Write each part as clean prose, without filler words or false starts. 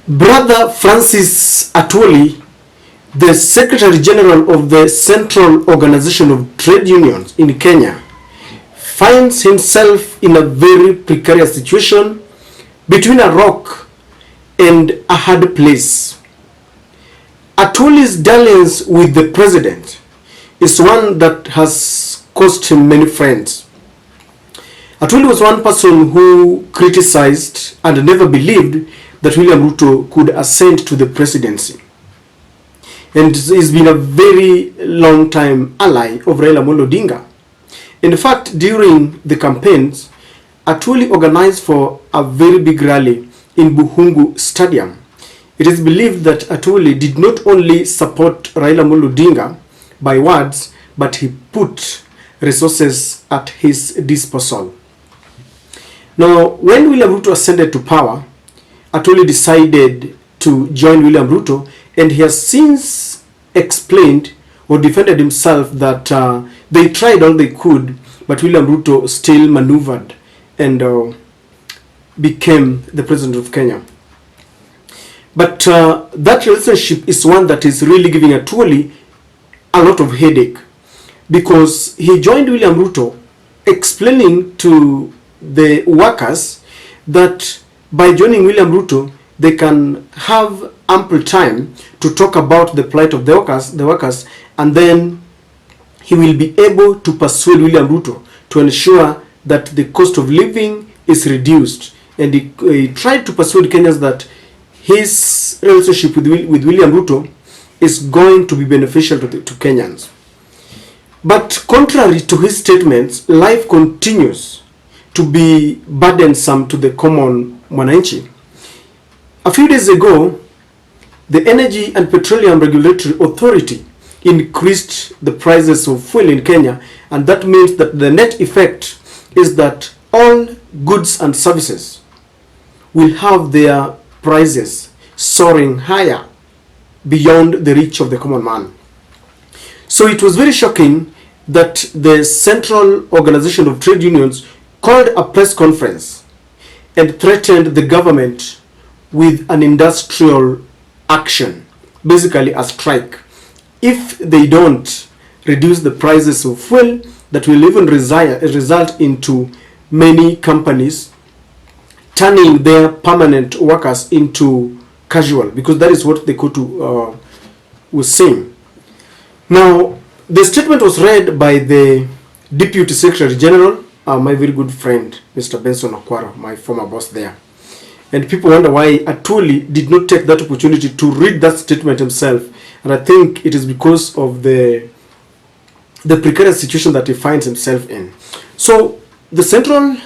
Brother Francis Atwoli, the Secretary General of the Central Organization of Trade Unions in Kenya, finds himself in a very precarious situation between a rock and a hard place. Atwoli's dalliance with the president is one that has cost him many friends. Atwoli was one person who criticized and never believed that William Ruto could ascend to the presidency. And he's been a very long time ally of Raila Odinga. In fact, during the campaigns, Atwoli organized for a very big rally in Buhungu Stadium. It is believed that Atwoli did not only support Raila Odinga by words, but he put resources at his disposal. Now, when William Ruto ascended to power, Atwoli decided to join William Ruto, and he has since explained or defended himself that they tried all they could, but William Ruto still maneuvered and became the president of Kenya. But that relationship is one that is really giving Atwoli a lot of headache, because he joined William Ruto explaining to the workers that by joining William Ruto, they can have ample time to talk about the plight of the workers, and then he will be able to persuade William Ruto to ensure that the cost of living is reduced. And he tried to persuade Kenyans that his relationship with William Ruto is going to be beneficial to Kenyans. But contrary to his statements, life continues to be burdensome to the common mwananchi. A few days ago, the Energy and Petroleum Regulatory Authority increased the prices of fuel in Kenya, and that means that the net effect is that all goods and services will have their prices soaring higher beyond the reach of the common man. So it was very shocking that the Central Organization of Trade Unions called a press conference and threatened the government with an industrial action, basically a strike, if they don't reduce the prices of fuel. That will even result into many companies turning their permanent workers into casual, because that is what the COTU was saying. Now, the statement was read by the Deputy Secretary General, my very good friend, Mr. Benson Okwaro, my former boss there. And people wonder why Atwoli did not take that opportunity to read that statement himself. And I think it is because of the precarious situation that he finds himself in. So the Central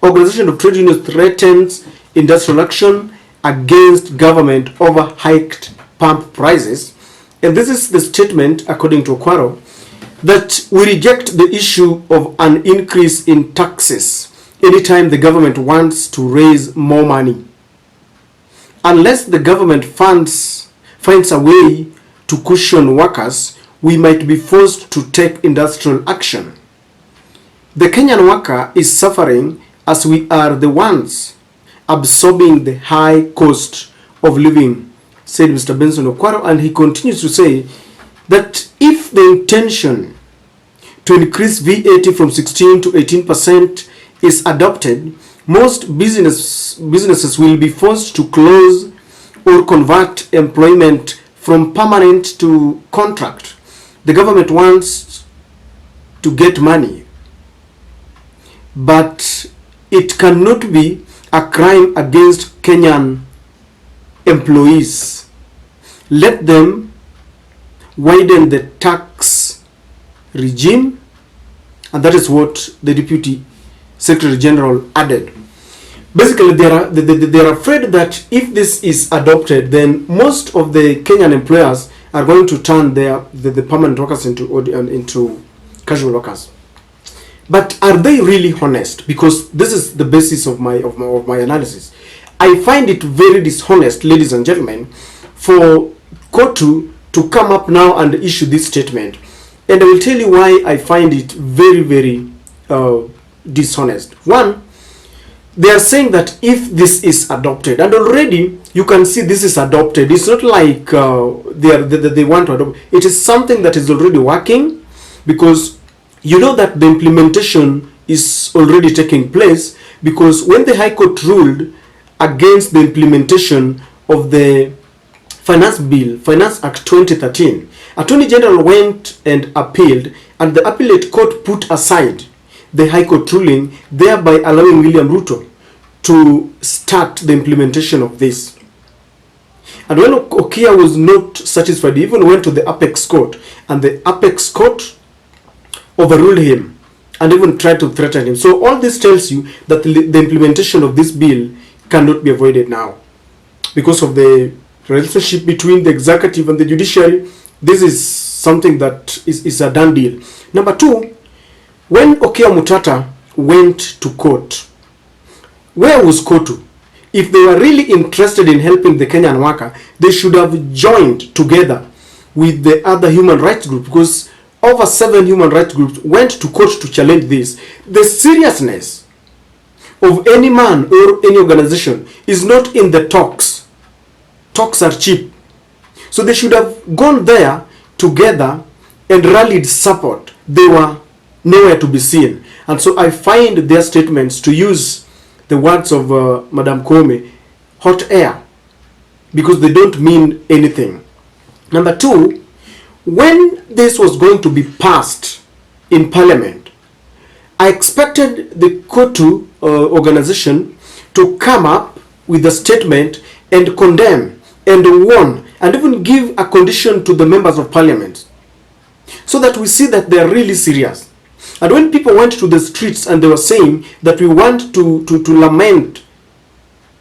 Organization of Trade Unions threatens industrial action against government over hiked pump prices. And this is the statement, according to Okwaro, that we reject the issue of an increase in taxes anytime the government wants to raise more money. Unless the government finds a way to cushion workers, we might be forced to take industrial action. The Kenyan worker is suffering as we are the ones absorbing the high cost of living, said Mr. Benson Okwaro. And he continues to say that if the intention to increase VAT from 16 to 18% is adopted, most businesses will be forced to close or convert employment from permanent to contract. The government wants to get money, but it cannot be a crime against Kenyan employees. Let them widen the tax regime, and that is what the Deputy Secretary General added. Basically, they are afraid that if this is adopted, then most of the Kenyan employers are going to turn the permanent workers into casual workers. But are they really honest? Because this is the basis of my analysis. I find it very dishonest, ladies and gentlemen, for COTU to come up now and issue this statement. And I will tell you why I find it very, very dishonest. One, they are saying that if this is adopted, and already you can see this is adopted, it's not like they want to adopt. It is something that is already working, because you know that the implementation is already taking place, because when the High Court ruled against the implementation of the Finance Bill, Finance Act 2013, Attorney General went and appealed, and the appellate court put aside the High Court ruling, thereby allowing William Ruto to start the implementation of this. And when Okia was not satisfied, he even went to the Apex Court, and the Apex Court overruled him and even tried to threaten him. So all this tells you that the implementation of this bill cannot be avoided now, because of the relationship between the executive and the judiciary. This is something that is a done deal. Number two, when Okia Mutata went to court, where was COTU? If they were really interested in helping the Kenyan worker, they should have joined together with the other human rights group, because over 7 human rights groups went to court to challenge this. The seriousness of any man or any organization is not in the talks. Talks are cheap. So they should have gone there together and rallied support. They were nowhere to be seen. And so I find their statements, to use the words of Madam Kome, hot air, because they don't mean anything. Number two, when this was going to be passed in Parliament, I expected the COTU organization to come up with a statement and condemn and warn and even give a condition to the members of Parliament, so that we see that they are really serious. And when people went to the streets and they were saying that we want to lament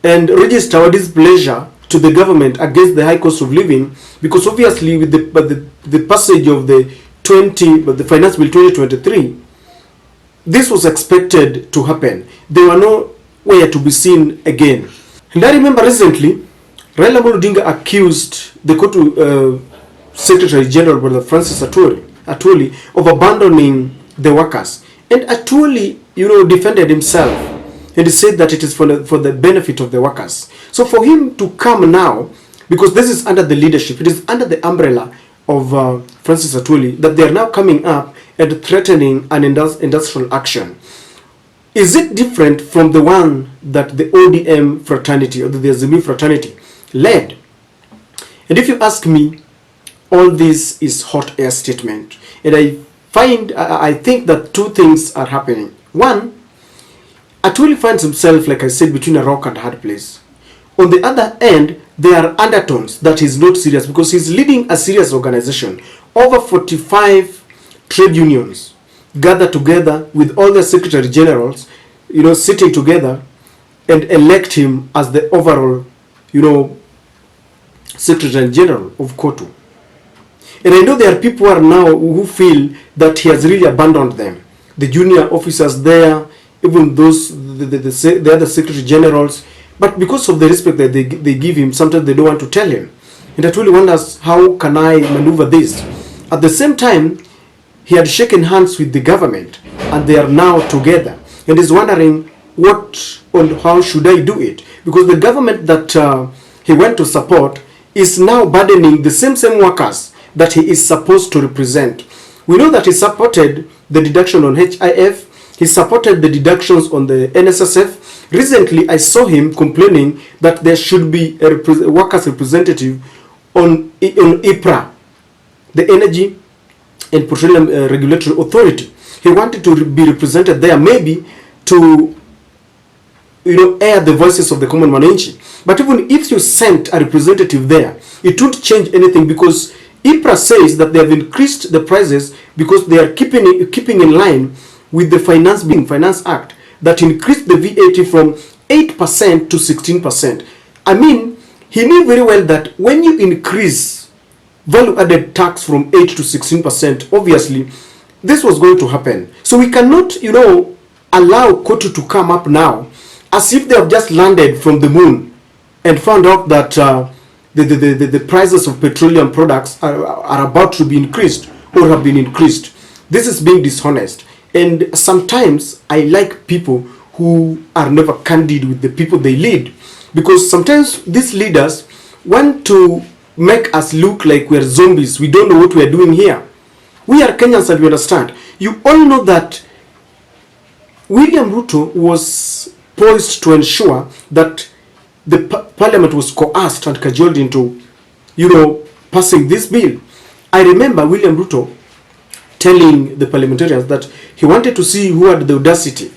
and register our displeasure to the government against the high cost of living, because obviously with the passage of the Finance Bill 2023, this was expected to happen. They were nowhere to be seen again. And I remember recently, Raila Odinga accused the COTU Secretary General, Brother Francis Atwoli, of abandoning the workers. And Atwoli, defended himself, and he said that it is for the benefit of the workers. So for him to come now, because this is under the leadership, it is under the umbrella of Francis Atwoli, that they are now coming up and threatening an industrial action. Is it different from the one that the ODM fraternity or the Azimio fraternity led? And if you ask me, all this is hot air statement. And I think that two things are happening. One, Atwoli finds himself, like I said, between a rock and a hard place. On the other end, there are undertones that he's not serious, because he's leading a serious organization. Over 45 trade unions gather together with all the secretary generals, sitting together and elect him as the overall, secretary general of COTU. And I know there are people who feel that he has really abandoned them. The junior officers there, even those, the other secretary generals. But because of the respect that they give him, sometimes they don't want to tell him. And I truly wonders, how can I maneuver this? At the same time, he had shaken hands with the government, and they are now together. And is wondering how should I do it? Because the government that he went to support is now burdening the same workers that he is supposed to represent. We know that he supported the deduction on HIF. He supported the deductions on the NSSF. Recently, I saw him complaining that there should be a workers' representative on EPRA, the Energy and Petroleum Regulatory Authority. He wanted to be represented there, maybe to air the voices of the common mananchi. But even if you sent a representative there, it won't change anything, because EPRA says that they have increased the prices because they are keeping in line with the Finance Act that increased the VAT from 8% to 16%. I mean, he knew very well that when you increase value-added tax from 8 to 16%, obviously, this was going to happen. So we cannot, allow COTU to come up now as if they have just landed from the moon and found out that the prices of petroleum products are about to be increased or have been increased. This is being dishonest. And sometimes I like people who are never candid with the people they lead. Because sometimes these leaders want to make us look like we're zombies. We don't know what we're doing here. We are Kenyans and we understand. You all know that William Ruto was poised to ensure that the parliament was coerced and cajoled into, passing this bill. I remember William Ruto telling the parliamentarians that he wanted to see who had the audacity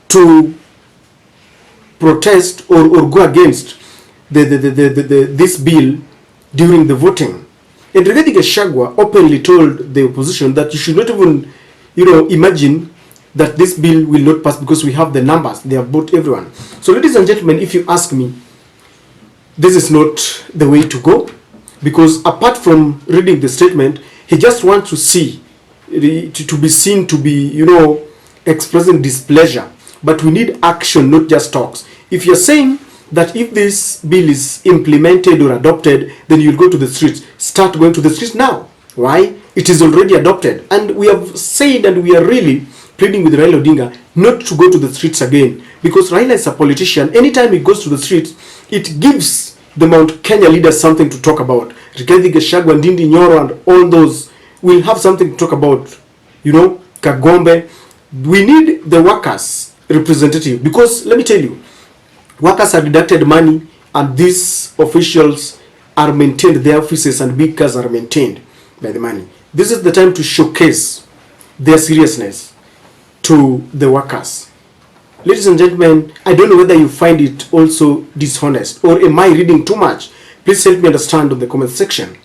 to protest or go against this bill during the voting. And Rigathi Gachagua openly told the opposition that you should not even, imagine that this bill will not pass because we have the numbers. They have bought everyone. So, ladies and gentlemen, if you ask me, this is not the way to go, because apart from reading the statement, he just wants to see, to be seen to be, expressing displeasure. But we need action, not just talks. If you're saying that if this bill is implemented or adopted, then you'll go to the streets, start going to the streets now. Why? It is already adopted. And we have said, and we are really pleading with Raila Odinga not to go to the streets again, because Raila is a politician. Anytime he goes to the streets, it gives the Mount Kenya leaders something to talk about. Rigathi Gachagua, Ndindi Nyoro, and all those will have something to talk about. Kagombe. We need the workers representative, because let me tell you, workers are deducted money and these officials are maintained, their offices and big cars are maintained by the money. This is the time to showcase their seriousness to the workers. Ladies and gentlemen, I don't know whether you find it also dishonest or am I reading too much. Please help me understand on the comment section.